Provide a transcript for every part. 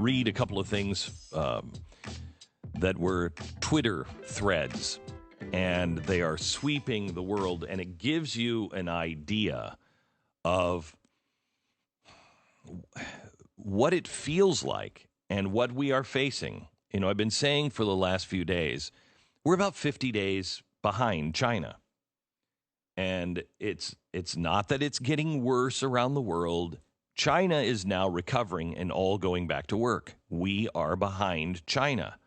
read a couple of things that were Twitter threads, and they are sweeping the world, and it gives you an idea of what it feels like and what we are facing. You know, I've been saying for the last few days, we're about 50 days behind China. And it's not that it's getting worse around the world. China is now recovering and all going back to work. We are behind China.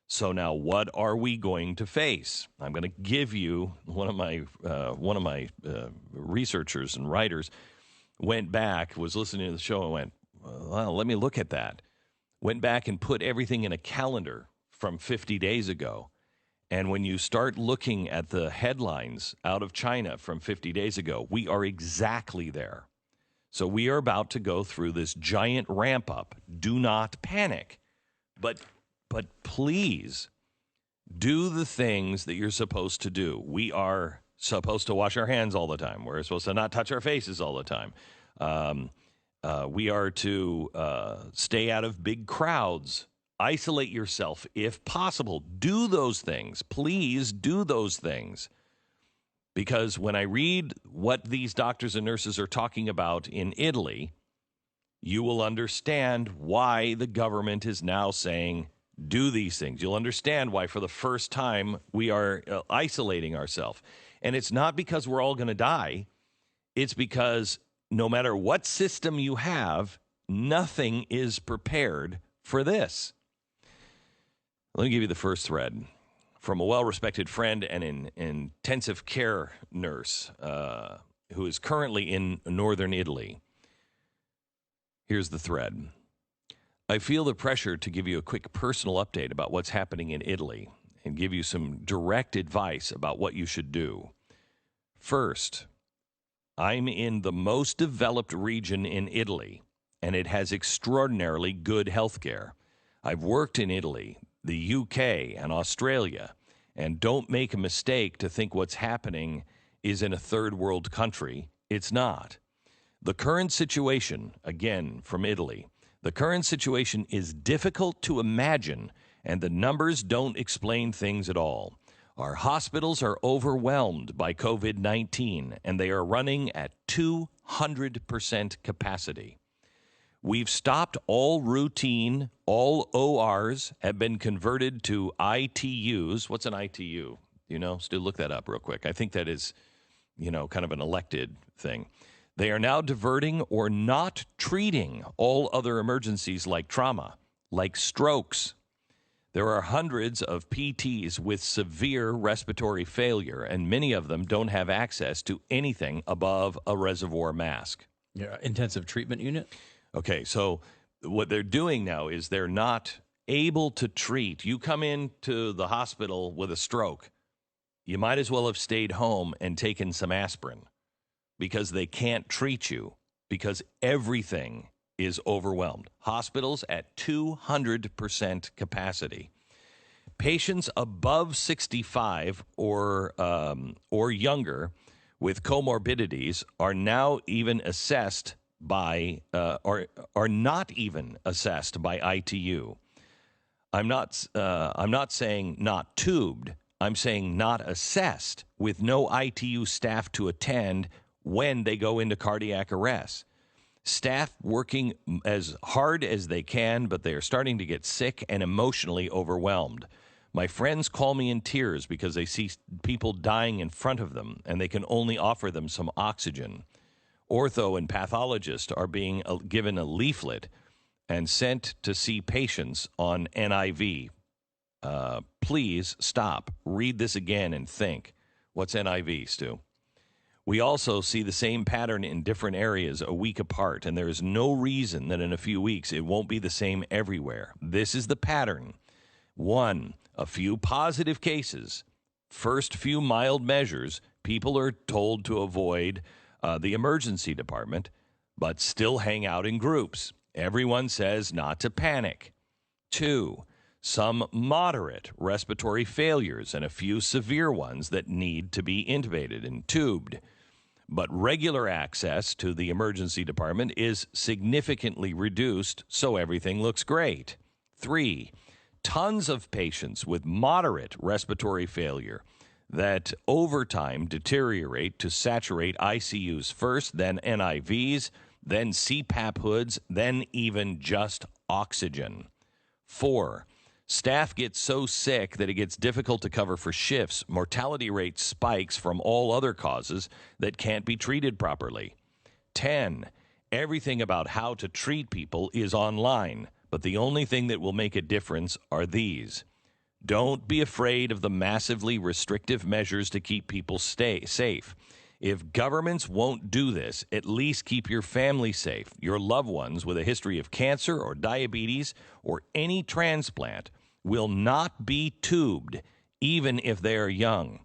So now what are we going to face? I'm going to give you one of my researchers and writers went back, was listening to the show and went, well, let me look at that. Went back and put everything in a calendar from 50 days ago. And when you start looking at the headlines out of China from 50 days ago, we are exactly there. So we are about to go through this giant ramp up. Do not panic. But please do the things that you're supposed to do. We are supposed to wash our hands all the time. We're supposed to not touch our faces all the time. We are to stay out of big crowds. Isolate yourself if possible. Do those things. Please do those things. Because when I read what these doctors and nurses are talking about in Italy, you will understand why the government is now saying, do these things. You'll understand why for the first time we are isolating ourselves. And it's not because we're all going to die. It's because no matter what system you have, nothing is prepared for this. Let me give you the first thread from a well-respected friend and an intensive care nurse who is currently in northern Italy. Here's the thread. I feel the pressure to give you a quick personal update about what's happening in Italy and give you some direct advice about what you should do. First, I'm in the most developed region in Italy, and it has extraordinarily good health care. I've worked in Italy, the UK, and Australia, and don't make a mistake to think what's happening is in a third world country. It's not. The current situation, again from Italy, the current situation is difficult to imagine, and the numbers don't explain things at all. Our hospitals are overwhelmed by COVID-19, and they are running at 200% capacity. We've stopped all routine, all ORs have been converted to ITUs. What's an ITU? You know, Stu, look that up real quick. I think that is, kind of an elected thing. They are now diverting or not treating all other emergencies like trauma, like strokes. There are hundreds of PTs with severe respiratory failure, and many of them don't have access to anything above a reservoir mask. Yeah, intensive treatment unit? Okay, so what they're doing now is they're not able to treat. You come into the hospital with a stroke, you might as well have stayed home and taken some aspirin because they can't treat you because everything is overwhelmed. Hospitals at 200% capacity. Patients above 65 or younger with comorbidities are now even assessed by are not even assessed by ITU. I'm not saying not tubed. I'm saying not assessed with no ITU staff to attend when they go into cardiac arrest. Staff working as hard as they can, but they are starting to get sick and emotionally overwhelmed. My friends call me in tears because they see people dying in front of them, and they can only offer them some oxygen. Ortho and pathologists are being given a leaflet and sent to see patients on NIV. Please stop. Read this again and think. What's NIV, Stu? We also see the same pattern in different areas a week apart, and there is no reason that in a few weeks it won't be the same everywhere. This is the pattern. 1, a few positive cases. First few mild measures, people are told to avoid the emergency department, but still hang out in groups. Everyone says not to panic. 2, some moderate respiratory failures and a few severe ones that need to be intubated and tubed. but regular access to the emergency department is significantly reduced, so everything looks great. 3, tons of patients with moderate respiratory failure that over time deteriorate to saturate ICUs first, then NIVs, then CPAP hoods, then even just oxygen. 4, staff gets so sick that it gets difficult to cover for shifts. Mortality rate spikes from all other causes that can't be treated properly. 10, everything about how to treat people is online, but the only thing that will make a difference are these. Don't be afraid of the massively restrictive measures to keep people safe. If governments won't do this, at least keep your family safe. Your loved ones with a history of cancer or diabetes or any transplant will not be tubed, even if they are young.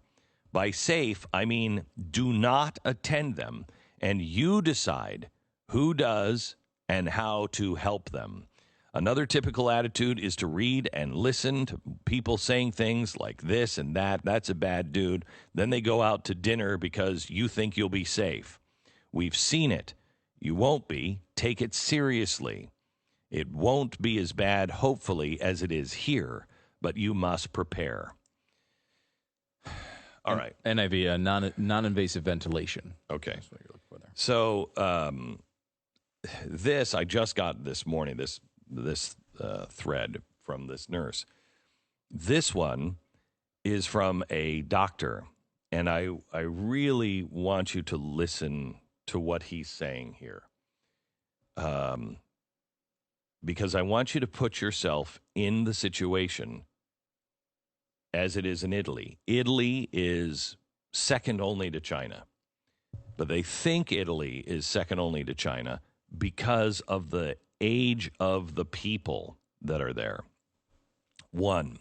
By safe, I mean do not attend them, and you decide who does and how to help them. Another typical attitude is to read and listen to people saying things like this and that. That's a bad dude. Then they go out to dinner because you think you'll be safe. We've seen it. You won't be. Take it seriously. It won't be as bad, hopefully, as it is here, but you must prepare. All right. NIV, non-invasive ventilation. Okay. That's what you're looking for there. So this, I just got this morning, this thread from this nurse. This one is from a doctor, and I really want you to listen to what he's saying here. Because I want you to put yourself in the situation as it is in Italy. Italy is second only to China, but they think Italy is second only to China because of the age of the people that are there. 1,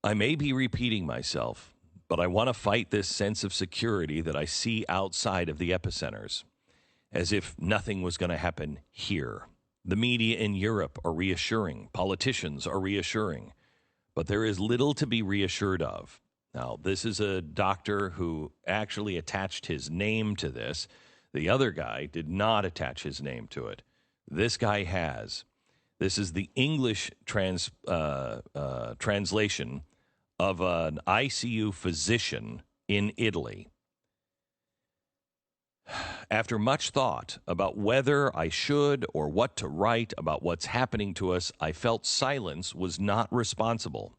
I may be repeating myself, but I want to fight this sense of security that I see outside of the epicenters, as if nothing was going to happen here. The media in Europe are reassuring. Politicians are reassuring. But there is little to be reassured of. Now, this is a doctor who actually attached his name to this. The other guy did not attach his name to it. This guy has. This is the English translation of an ICU physician in Italy. After much thought about whether I should or what to write about what's happening to us, I felt silence was not responsible.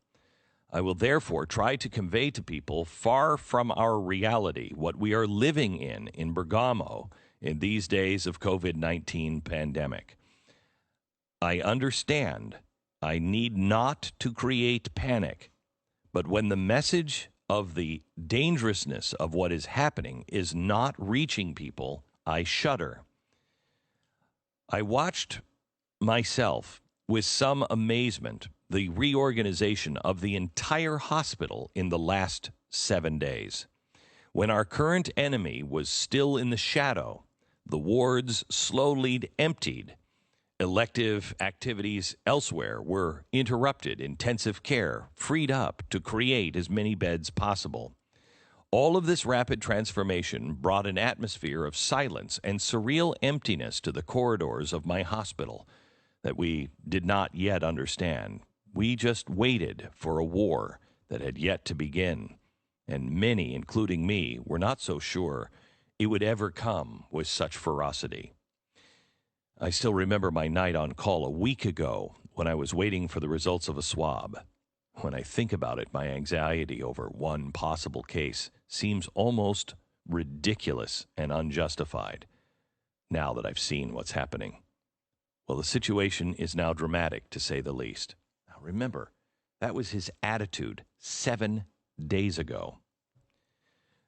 I will therefore try to convey to people far from our reality what we are living in Bergamo in these days of COVID-19 pandemic. I understand I need not to create panic, but when the message of the dangerousness of what is happening is not reaching people, I shudder. I watched myself with some amazement the reorganization of the entire hospital in the last 7 days. When our current enemy was still in the shadow, the wards slowly emptied. Elective activities elsewhere were interrupted, intensive care freed up to create as many beds possible. All of this rapid transformation brought an atmosphere of silence and surreal emptiness to the corridors of my hospital that we did not yet understand. We just waited for a war that had yet to begin, and many, including me, were not so sure it would ever come with such ferocity. I still remember my night on call a week ago when I was waiting for the results of a swab. When I think about it, my anxiety over one possible case seems almost ridiculous and unjustified now that I've seen what's happening. Well, the situation is now dramatic, to say the least. Now, remember, that was his attitude 7 days ago.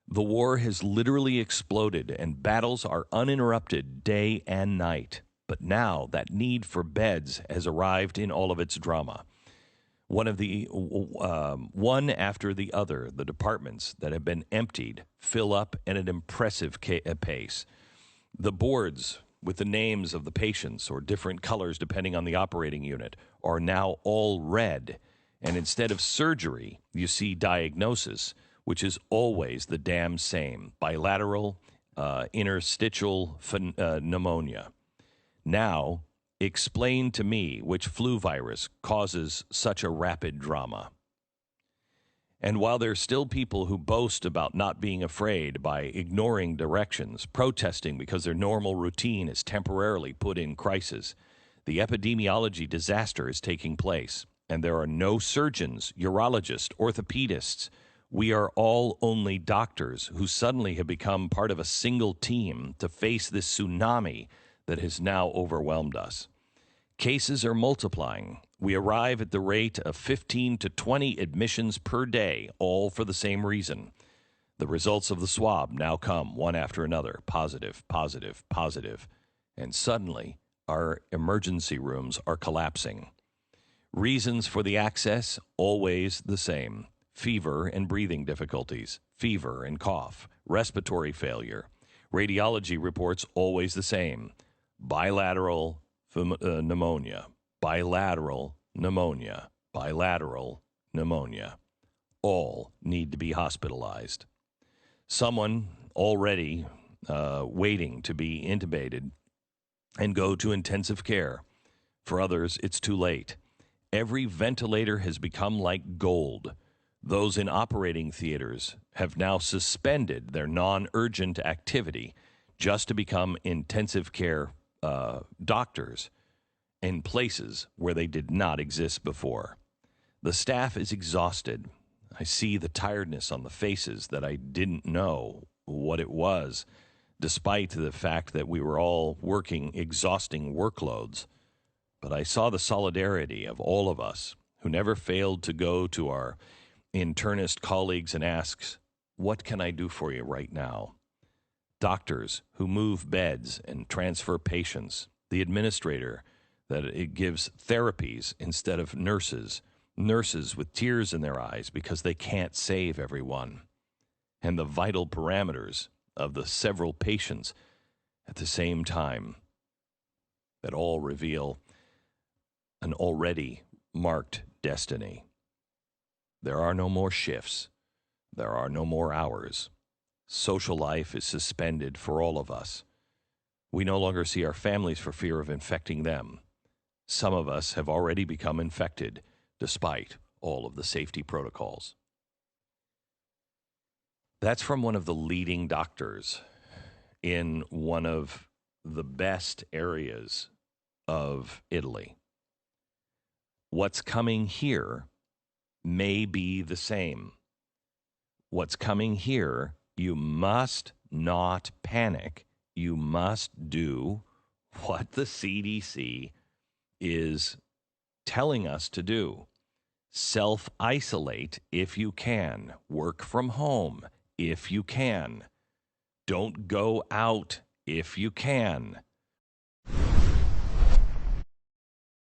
The war has literally exploded, and battles are uninterrupted day and night. But now that need for beds has arrived in all of its drama. One after the other, the departments that have been emptied fill up at an impressive pace. The boards with the names of the patients, or different colors depending on the operating unit, are now all red. And instead of surgery, you see diagnosis, which is always the damn same: bilateral, interstitial pneumonia. Now, explain to me which flu virus causes such a rapid drama. And while there's still people who boast about not being afraid by ignoring directions, protesting because their normal routine is temporarily put in crisis, the epidemiology disaster is taking place, and there are no surgeons, urologists, orthopedists. We are all only doctors who suddenly have become part of a single team to face this tsunami that has now overwhelmed us. Cases are multiplying. We arrive at the rate of 15 to 20 admissions per day, all for the same reason. The results of the swab now come one after another, positive, positive, positive. And suddenly, our emergency rooms are collapsing. Reasons for the access, always the same. Fever and breathing difficulties, fever and cough, respiratory failure. Radiology reports always the same. Bilateral pneumonia, bilateral pneumonia, bilateral pneumonia. All need to be hospitalized. Someone already waiting to be intubated and go to intensive care. For others, it's too late. Every ventilator has become like gold. Those in operating theaters have now suspended their non-urgent activity just to become intensive care doctors in places where they did not exist before. The staff is exhausted. I see the tiredness on the faces that I didn't know what it was, despite the fact that we were all working exhausting workloads. But I saw the solidarity of all of us who never failed to go to our internist colleagues and ask, "What can I do for you right now?" Doctors who move beds and transfer patients, the administrator that it gives therapies instead of nurses with tears in their eyes because they can't save everyone, and the vital parameters of the several patients at the same time that all reveal an already marked destiny. There are no more shifts. There are no more hours. Social life is suspended for all of us. We no longer see our families for fear of infecting them. Some of us have already become infected, despite all of the safety protocols. That's from one of the leading doctors in one of the best areas of Italy. What's coming here may be the same. What's coming here, you must not panic. You must do what the CDC is telling us to do. Self-isolate if you can. Work from home if you can. Don't go out if you can.